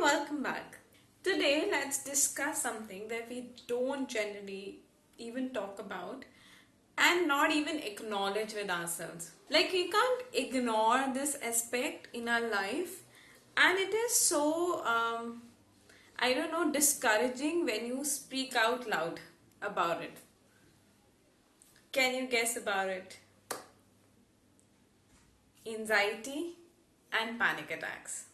welcome back. Today, let's discuss something that we don't generally even talk about and not even acknowledge with ourselves. Like, we can't ignore this aspect in our life, and it is so, I don't know, discouraging when you speak out loud about it. Can you guess about it? Anxiety and panic attacks.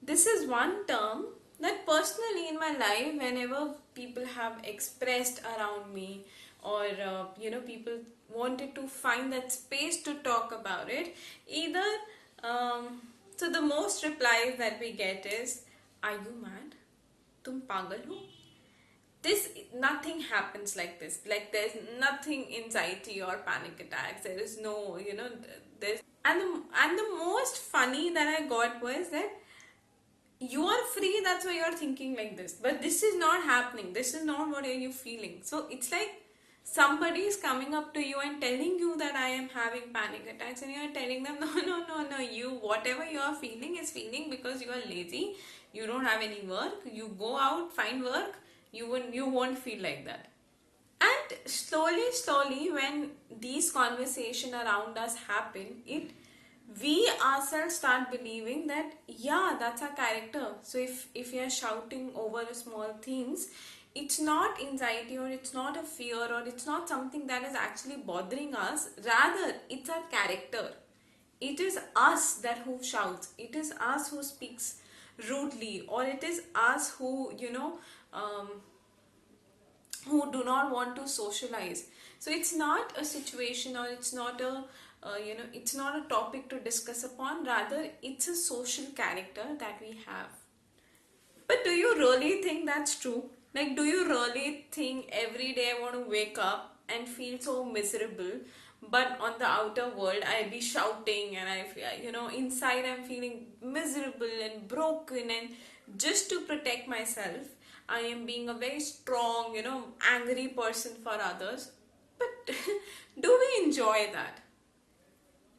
This is one term that personally in my life, whenever people have expressed around me, or people wanted to find that space to talk about it, either so the most replies that we get is, are you mad? Tum pagal ho? This Nothing happens like this. Like, there's nothing anxiety or panic attacks. There is no, there's and the most funny that I got was that you are free, that's why you are thinking like this, but this is not happening, this is not what are you feeling. So it's like somebody is coming up to you and telling you that I am having panic attacks, and you are telling them, no, you, whatever you are feeling is feeling because you are lazy, you don't have any work, you go out, find work, you won't feel like that. And slowly, when these conversation around us happen, we ourselves start believing that, yeah, that's our character. So if we are shouting over small things, it's not anxiety, or it's not a fear, or it's not something that is actually bothering us. Rather, it's our character. It is us that who shouts, it is us who speaks rudely, or it is us who who do not want to socialize. So it's not a situation, or it's not a it's not a topic to discuss upon. Rather, it's a social character that we have. But do you really think that's true? Like, do you really think every day I want to wake up and feel so miserable, but on the outer world I'll be shouting, and inside I'm feeling miserable and broken, and just to protect myself, I am being a very strong, angry person for others. But do we enjoy that?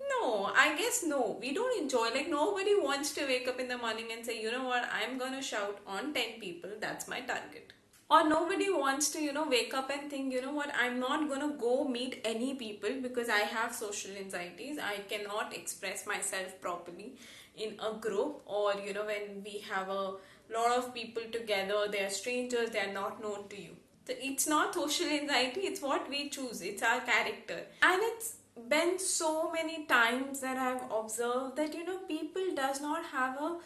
No, I guess no. We don't enjoy. Like, nobody wants to wake up in the morning and say, you know what, I'm gonna shout on 10 people, that's my target. Or nobody wants to, wake up and think, you know what, I'm not gonna go meet any people because I have social anxieties. I cannot express myself properly in a group, or, when we have a lot of people together, they are strangers, they are not known to you. So it's not social anxiety, it's what we choose, it's our character. And it's been so many times that I've observed that, people does not have a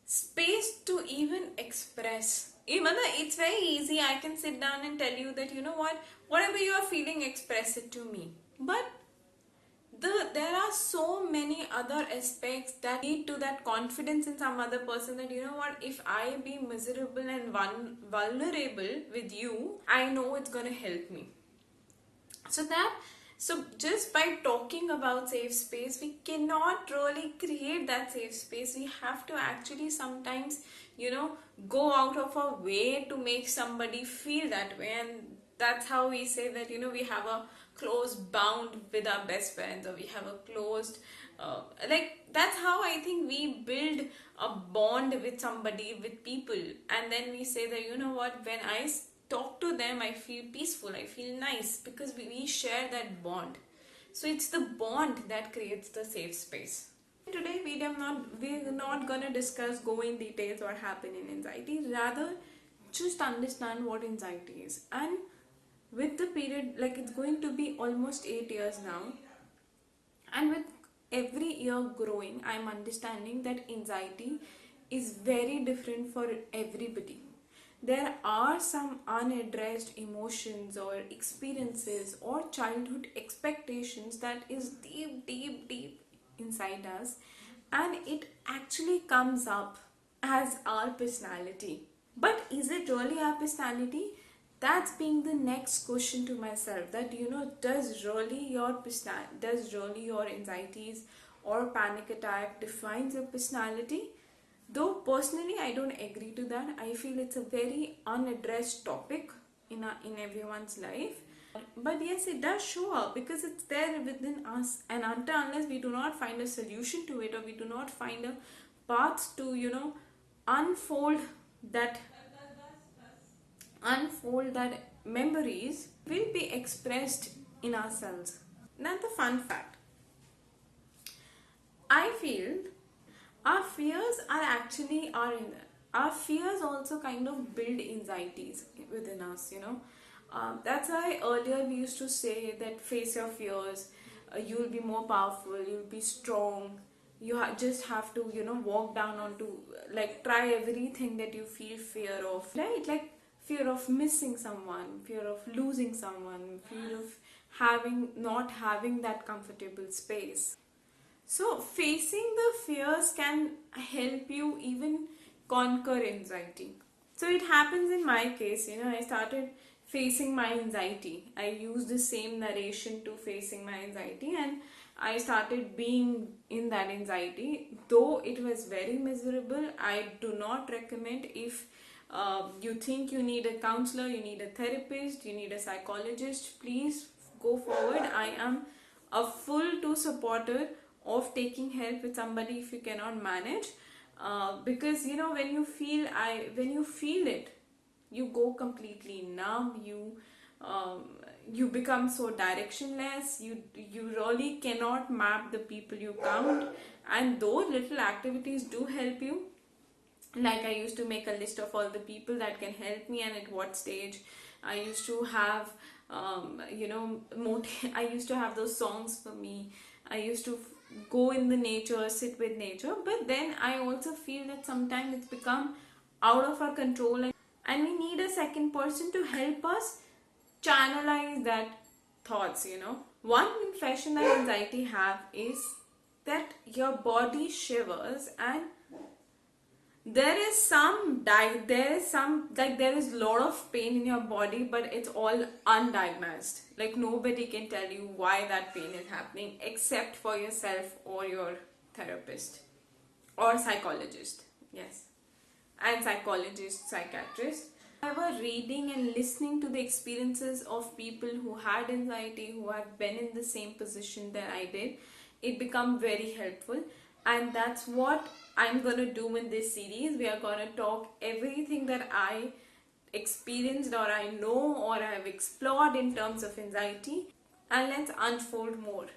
space to even express. Even though it's very easy, I can sit down and tell you that, whatever you are feeling, express it to me. But there are so many other aspects that lead to that confidence in some other person, that, if I be miserable and vulnerable with you, I know it's gonna help me. So just by talking about safe space, we cannot really create that safe space. We have to actually sometimes, go out of our way to make somebody feel that way. And that's how we say that, we have a close bound with our best friends, or we have a closed, that's how I think we build a bond with somebody, with people. And then we say that, when I talk to them, I feel peaceful, I feel nice, because we share that bond. So it's the bond that creates the safe space. Today we're not gonna discuss go in details what happen in anxiety. Rather, just understand what anxiety is. And with the period, like, it's going to be almost 8 years now, and with every year growing, I'm understanding that anxiety is very different for everybody. There are some unaddressed emotions or experiences or childhood expectations that is deep inside us, and it actually comes up as our personality. But is it really our personality? That's being the next question to myself, that, does really your anxieties or panic attack defines your personality? Though personally I don't agree to that. I feel it's a very unaddressed topic in everyone's life. But yes, it does show up because it's there within us, and until unless we do not find a solution to it, or we do not find a path to, unfold that unfold that memories will be expressed in ourselves. Now the fun fact, I feel our fears are actually our fears also kind of build anxieties within us, that's why earlier we used to say that face your fears, you'll be more powerful, you'll be strong, you just have to, walk down onto, like, try everything that you feel fear of, right? Like fear of missing someone, fear of losing someone, fear of not having that comfortable space. So, facing the fears can help you even conquer anxiety. So, it happens in my case, I started facing my anxiety. I used the same narration to facing my anxiety, and I started being in that anxiety. Though it was very miserable, I do not recommend. If you think you need a counselor, you need a therapist, you need a psychologist, please go forward. I am a full to supporter of taking help with somebody if you cannot manage, because when you feel it, you go completely numb, you become so directionless, you really cannot map the people you count. And those little activities do help you, like I used to make a list of all the people that can help me and at what stage. I used to have I used to have those songs for me. I used to go in the nature, sit with nature. But then I also feel that sometimes it's become out of our control, and we need a second person to help us channelize that thoughts. One confession that anxiety have is that your body shivers, and there is some, like, there is a lot of pain in your body, but it's all undiagnosed. Like, nobody can tell you why that pain is happening except for yourself or your therapist or psychologist. Yes, and psychologist, psychiatrist. However, reading and listening to the experiences of people who had anxiety, who have been in the same position that I did, it become very helpful. And that's what I'm gonna do in this series. We are gonna talk everything that I experienced, or I know, or I have explored in terms of anxiety, and let's unfold more.